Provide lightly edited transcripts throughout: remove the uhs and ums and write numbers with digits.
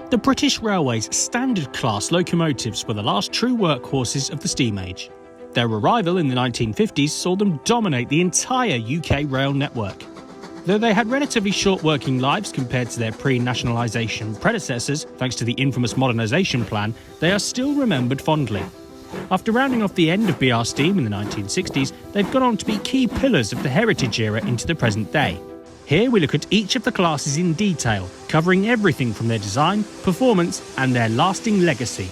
The British Railway's standard class locomotives were the last true workhorses of the steam age. Their arrival in the 1950s saw them dominate the entire UK rail network. Though they had relatively short working lives compared to their pre-nationalisation predecessors, thanks to the infamous modernisation plan, they are still remembered fondly. After rounding off the end of BR steam in the 1960s, they've gone on to be key pillars of the heritage era into the present day. Here we look at each of the classes in detail, covering everything from their design, performance and their lasting legacy.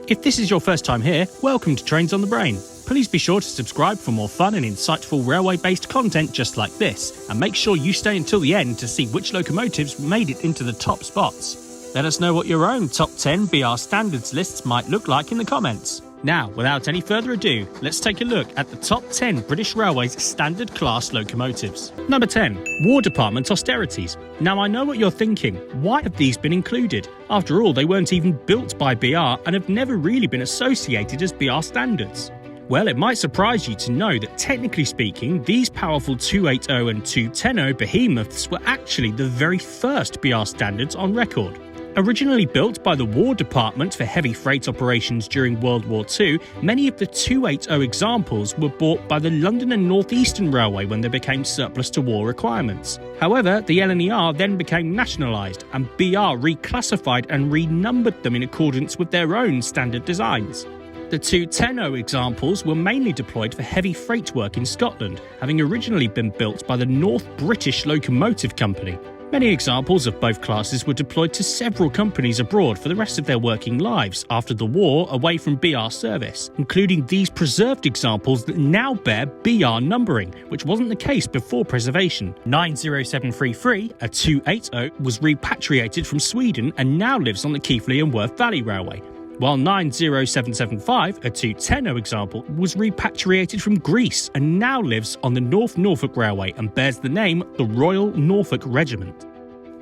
If this is your first time here, welcome to Trains on the Brain. Please be sure to subscribe for more fun and insightful railway-based content just like this, and make sure you stay until the end to see which locomotives made it into the top spots. Let us know what your own top 10 BR standards lists might look like in the comments. Now, without any further ado, let's take a look at the top 10 British Railways standard class locomotives. Number 10. War Department Austerities. Now I know what you're thinking, why have these been included? After all, they weren't even built by BR and have never really been associated as BR standards. Well, it might surprise you to know that technically speaking, these powerful 280 and 210 behemoths were actually the very first BR standards on record. Originally built by the War Department for heavy freight operations during World War II, many of the 280 examples were bought by the London and North Eastern Railway when they became surplus to war requirements. However, the LNER then became nationalised and BR reclassified and renumbered them in accordance with their own standard designs. The 210 examples were mainly deployed for heavy freight work in Scotland, having originally been built by the North British Locomotive Company. Many examples of both classes were deployed to several companies abroad for the rest of their working lives after the war away from BR service, including these preserved examples that now bear BR numbering, which wasn't the case before preservation. 90733, a 280, was repatriated from Sweden and now lives on the Keighley and Worth Valley Railway, while 90775, a 210 example, was repatriated from Greece and now lives on the North Norfolk Railway and bears the name the Royal Norfolk Regiment.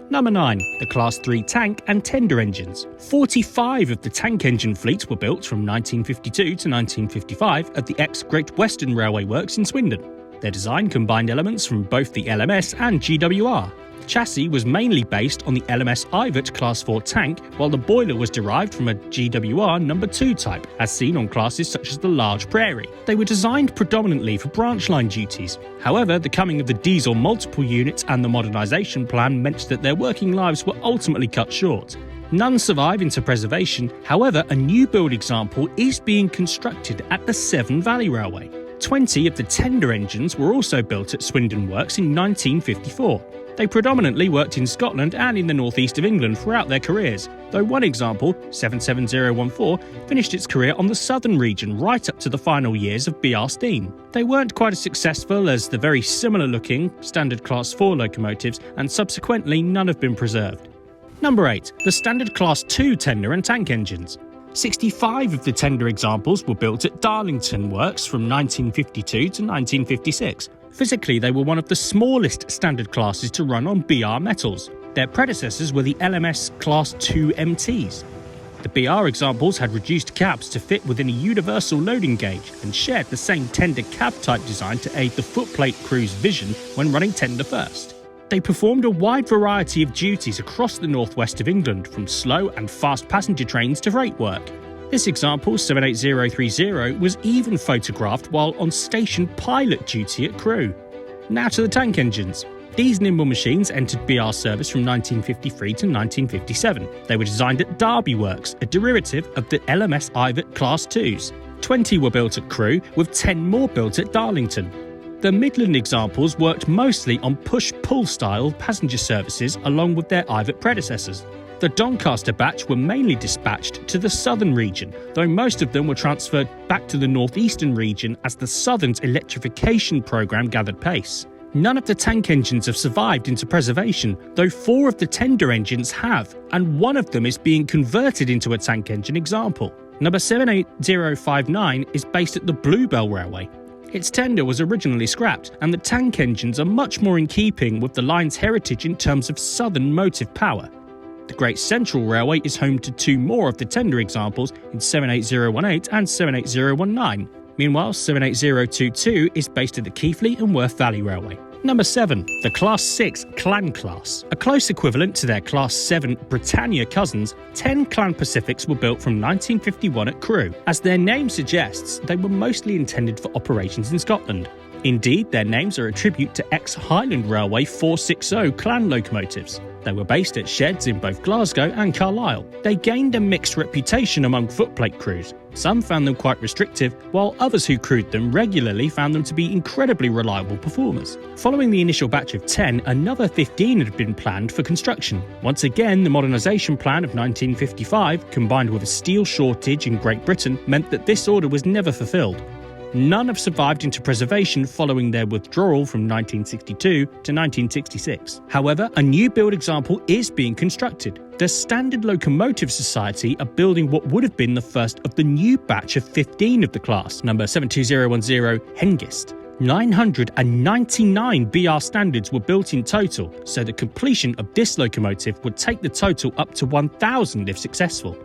Number 9. The Class 3 tank and tender engines. 45 of the tank engine fleets were built from 1952 to 1955 at the ex-Great Western Railway Works in Swindon. Their design combined elements from both the LMS and GWR. The chassis was mainly based on the LMS Ivet Class 4 tank, while the boiler was derived from a GWR No. 2 type, as seen on classes such as the Large Prairie. They were designed predominantly for branch line duties. However, the coming of the diesel multiple units and the modernisation plan meant that their working lives were ultimately cut short. None survive into preservation, however, a new build example is being constructed at the Severn Valley Railway. 20 of the tender engines were also built at Swindon Works in 1954. They predominantly worked in Scotland and in the northeast of England throughout their careers, though one example, 77014, finished its career on the southern region right up to the final years of BR steam. They weren't quite as successful as the very similar looking standard class 4 locomotives, and subsequently none have been preserved. Number 8. The standard class 2 tender and tank engines. 65 of the tender examples were built at Darlington Works from 1952 to 1956. Physically, they were one of the smallest standard classes to run on BR metals. Their predecessors were the LMS Class 2 MTs. The BR examples had reduced cabs to fit within a universal loading gauge and shared the same tender cab type design to aid the footplate crew's vision when running tender first. They performed a wide variety of duties across the northwest of England, from slow and fast passenger trains to freight work. This example, 78030, was even photographed while on station pilot duty at Crewe. Now to the tank engines. These nimble machines entered BR service from 1953 to 1957. They were designed at Derby Works, a derivative of the LMS Ivet Class 2s. 20 were built at Crewe, with 10 more built at Darlington. The Midland examples worked mostly on push-pull style passenger services along with their Ivet predecessors. The Doncaster batch were mainly dispatched to the southern region, though most of them were transferred back to the northeastern region as the Southern's electrification programme gathered pace. None of the tank engines have survived into preservation, though 4 of the tender engines have, and one of them is being converted into a tank engine example. Number 78059 is based at the Bluebell Railway. Its tender was originally scrapped, and the tank engines are much more in keeping with the line's heritage in terms of southern motive power. The Great Central Railway is home to 2 more of the tender examples in 78018 and 78019. Meanwhile, 78022 is based at the Keighley and Worth Valley Railway. Number 7. The Class 6 Clan Class. A close equivalent to their Class 7 Britannia cousins, 10 Clan Pacifics were built from 1951 at Crewe. As their name suggests, they were mostly intended for operations in Scotland. Indeed, their names are a tribute to ex-Highland Railway 460 Clan locomotives. They were based at sheds in both Glasgow and Carlisle. They gained a mixed reputation among footplate crews. Some found them quite restrictive, while others who crewed them regularly found them to be incredibly reliable performers. Following the initial batch of 10, another 15 had been planned for construction. Once again, the modernisation plan of 1955, combined with a steel shortage in Great Britain, meant that this order was never fulfilled. None have survived into preservation following their withdrawal from 1962 to 1966. However, a new build example is being constructed. The Standard Locomotive Society are building what would have been the first of the new batch of 15 of the class, number 72010 Hengist. 999 BR standards were built in total, so the completion of this locomotive would take the total up to 1,000 if successful.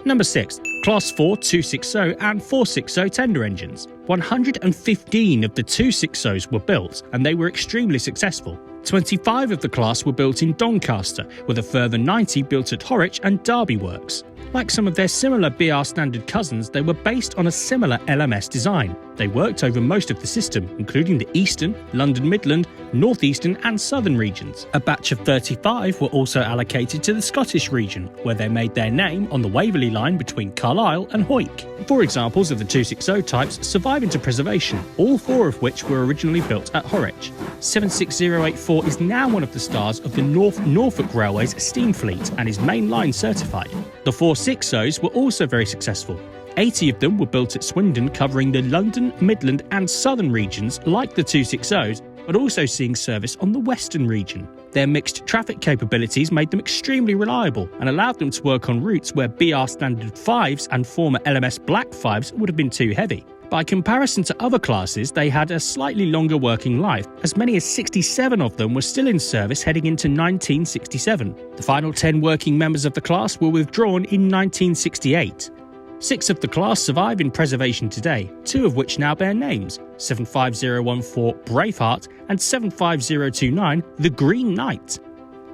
Number 6. Class 4 260 and 460 tender engines. 115 of the 260s were built, and they were extremely successful. 25 of the class were built in Doncaster, with a further 90 built at Horwich and Derby Works. Like some of their similar BR standard cousins, they were based on a similar LMS design. They worked over most of the system, including the Eastern, London Midland, North Eastern and Southern regions. A batch of 35 were also allocated to the Scottish region, where they made their name on the Waverley line between Carlisle and Hawick. 4 examples of the 260 types survive into preservation, all 4 of which were originally built at Horwich. 76084 is now one of the stars of the North Norfolk Railway's steam fleet and is mainline certified. The 460s were also very successful. 80 of them were built at Swindon, covering the London, Midland and Southern regions like the 260s, but also seeing service on the Western region. Their mixed traffic capabilities made them extremely reliable and allowed them to work on routes where BR Standard 5s and former LMS Black 5s would have been too heavy. By comparison to other classes, they had a slightly longer working life. As many as 67 of them were still in service heading into 1967. The final 10 working members of the class were withdrawn in 1968. 6 of the class survive in preservation today, 2 of which now bear names, 75014 Braveheart and 75029 The Green Knight.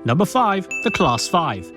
Number 5. The Class 5.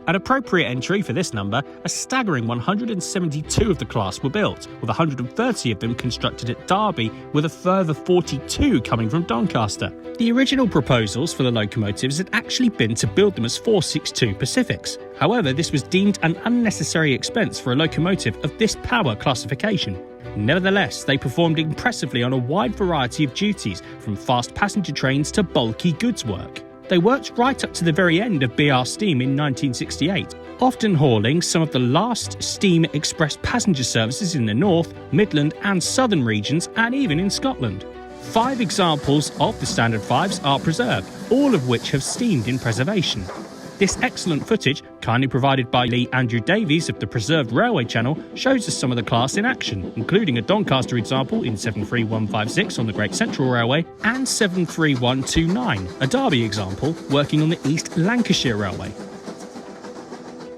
An appropriate entry for this number, a staggering 172 of the class were built, with 130 of them constructed at Derby, with a further 42 coming from Doncaster. The original proposals for the locomotives had actually been to build them as 462 Pacifics. However, this was deemed an unnecessary expense for a locomotive of this power classification. Nevertheless, they performed impressively on a wide variety of duties, from fast passenger trains to bulky goods work. They worked right up to the very end of BR Steam in 1968, often hauling some of the last steam express passenger services in the North, Midland and Southern regions, and even in Scotland. 5 examples of the Standard 5s are preserved, all of which have steamed in preservation. This excellent footage, kindly provided by Andrew Davies of the Preservedrailway channel, shows us some of the class in action, including a Doncaster example in 73156 on the Great Central Railway and 73129, a Derby example working on the East Lancashire Railway.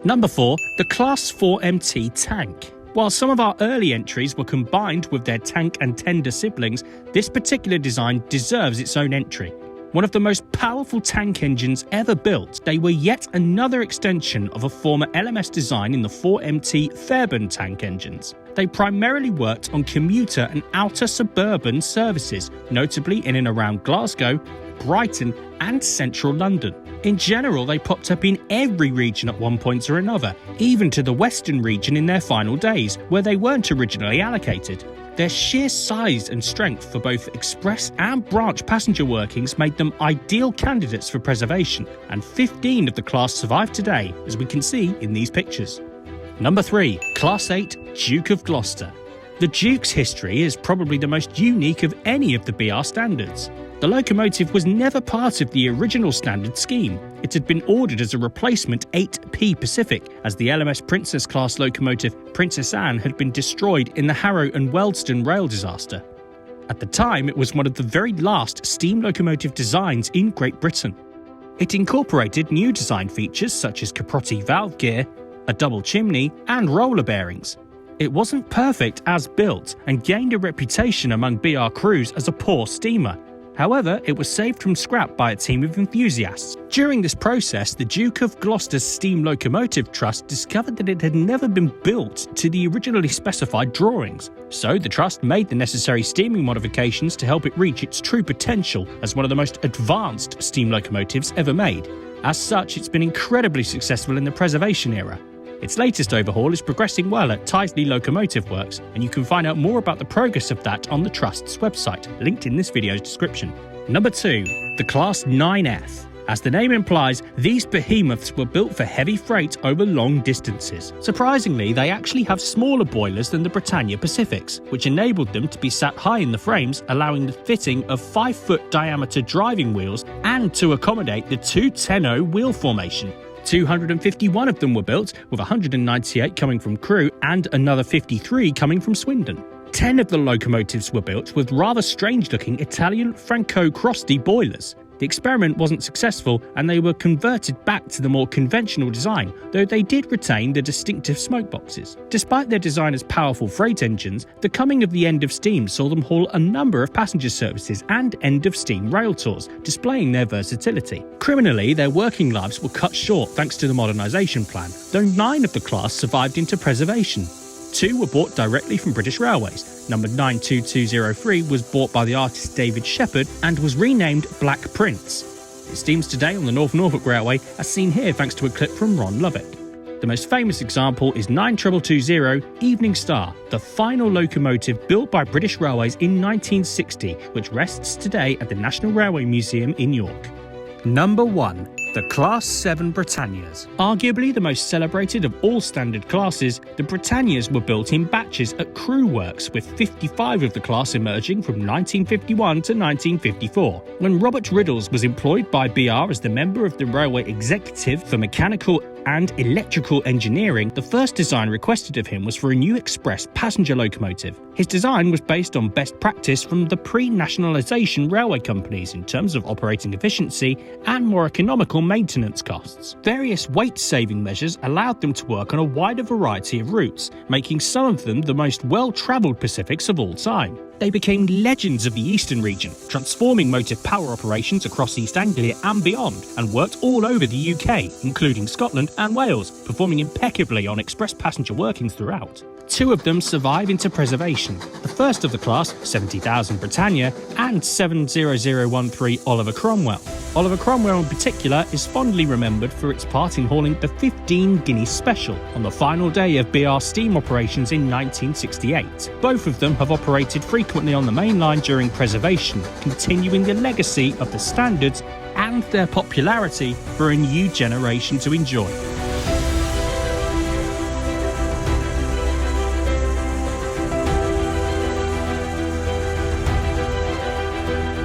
Number 4. The Class 4MT Tank. While some of our early entries were combined with their tank and tender siblings, this particular design deserves its own entry. One of the most powerful tank engines ever built, they were yet another extension of a former LMS design in the 4MT Fairbairn tank engines. They primarily worked on commuter and outer suburban services, notably in and around Glasgow, Brighton and central London. In general, they popped up in every region at one point or another, even to the Western region in their final days, where they weren't originally allocated. Their sheer size and strength for both express and branch passenger workings made them ideal candidates for preservation, and 15 of the class survive today, as we can see in these pictures. Number 3. Class 8 Duke of Gloucester. The Duke's history is probably the most unique of any of the BR standards. The locomotive was never part of the original standard scheme. It had been ordered as a replacement 8P Pacific, as the LMS Princess class locomotive Princess Anne had been destroyed in the Harrow and Wealdstone rail disaster. At the time, it was one of the very last steam locomotive designs in Great Britain. It incorporated new design features such as caprotti valve gear, a double chimney and roller bearings. It wasn't perfect as built and gained a reputation among BR crews as a poor steamer. However, it was saved from scrap by a team of enthusiasts. During this process, the Duke of Gloucester's Steam Locomotive Trust discovered that it had never been built to the originally specified drawings. So the Trust made the necessary steaming modifications to help it reach its true potential as one of the most advanced steam locomotives ever made. As such, it's been incredibly successful in the preservation era. Its latest overhaul is progressing well at Tyseley Locomotive Works, and you can find out more about the progress of that on the Trust's website, linked in this video's description. Number 2. The Class 9F. As the name implies, these behemoths were built for heavy freight over long distances. Surprisingly, they actually have smaller boilers than the Britannia Pacifics, which enabled them to be sat high in the frames, allowing the fitting of 5-foot diameter driving wheels and to accommodate the 210 wheel formation. 251 of them were built, with 198 coming from Crewe and another 53 coming from Swindon. 10 of the locomotives were built with rather strange-looking Italian Franco-Crosti boilers. The experiment wasn't successful and they were converted back to the more conventional design, though they did retain the distinctive smoke boxes. Despite their design as powerful freight engines, the coming of the end of steam saw them haul a number of passenger services and end of steam rail tours, displaying their versatility. Criminally, their working lives were cut short thanks to the modernisation plan, though 9 of the class survived into preservation. 2 were bought directly from British Railways. Number 92203 was bought by the artist David Shepherd and was renamed Black Prince. It steams today on the North Norfolk Railway, as seen here thanks to a clip from Ron Lovick. The most famous example is 9220 Evening Star, the final locomotive built by British Railways in 1960, which rests today at the National Railway Museum in York. Number 1. The Class 7 Britannias. Arguably the most celebrated of all standard classes, the Britannias were built in batches at Crewe Works, with 55 of the class emerging from 1951 to 1954. When Robert Riddles was employed by BR as the member of the Railway Executive for Mechanical and Electrical Engineering, the first design requested of him was for a new express passenger locomotive. His design was based on best practice from the pre-nationalisation railway companies in terms of operating efficiency and more economical maintenance costs. Various weight-saving measures allowed them to work on a wider variety of routes, making some of them the most well-travelled Pacifics of all time. They became legends of the eastern region, transforming motive power operations across East Anglia and beyond, and worked all over the UK, including Scotland and Wales, performing impeccably on express passenger workings throughout. 2 of them survive into preservation. The first of the class, 70,000 Britannia, and 70013 Oliver Cromwell. Oliver Cromwell in particular is fondly remembered for its part in hauling the 15 Guineas Special on the final day of BR steam operations in 1968. Both of them have operated frequently on the main line during preservation, continuing the legacy of the standards and their popularity for a new generation to enjoy.